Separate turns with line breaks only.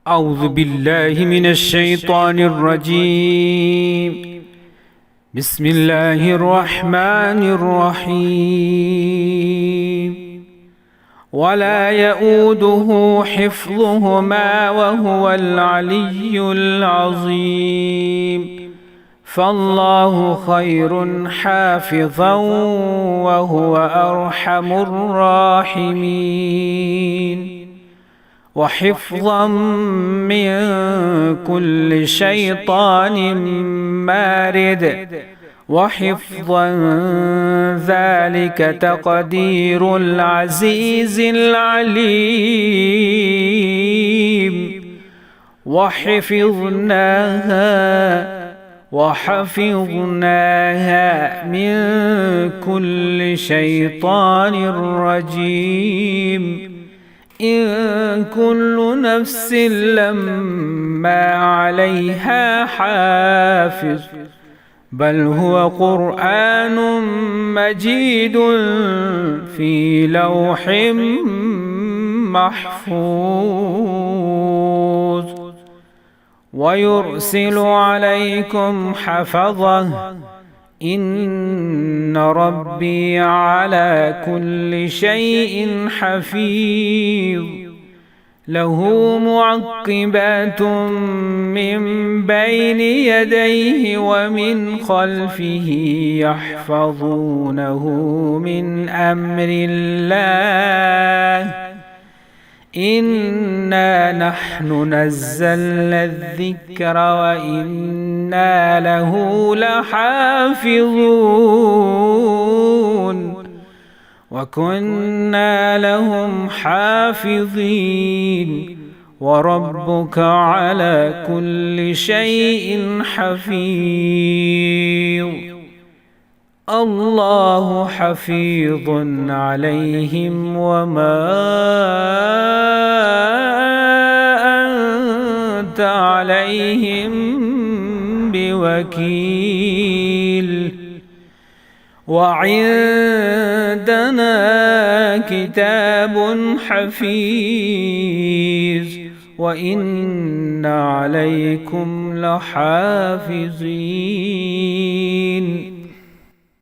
أعوذ بالله من الشيطان الرجيم. بسم الله الرحمن الرحيم. ولا يؤوده حفظهما وهو العلي العظيم. فالله خير حافظا وهو أرحم الراحمين. وحفظا من كل شيطان مارد. وحفظا ذلك تقدير العزيز العليم. وحفظناها من كل شيطان رجيم. إن كل نفس لما عليها حافظ بل هو قرآن مجيد في لوح محفوظ. ويرسل عليكم حفظه إن ربي على كل شيء حفيظ. له معقبات من بين يديه ومن خلفه يحفظونه من أمر الله. إنا نحن نزلنا الذكر وإنا له لحافظون. وكنا لهم حافظين. وربك على كل شيء حفيظ. الله حفيظ عليهم وما أنت عليهم بوكيل. وعندنا كتاب حفيظ وإن عليكم لحافظين.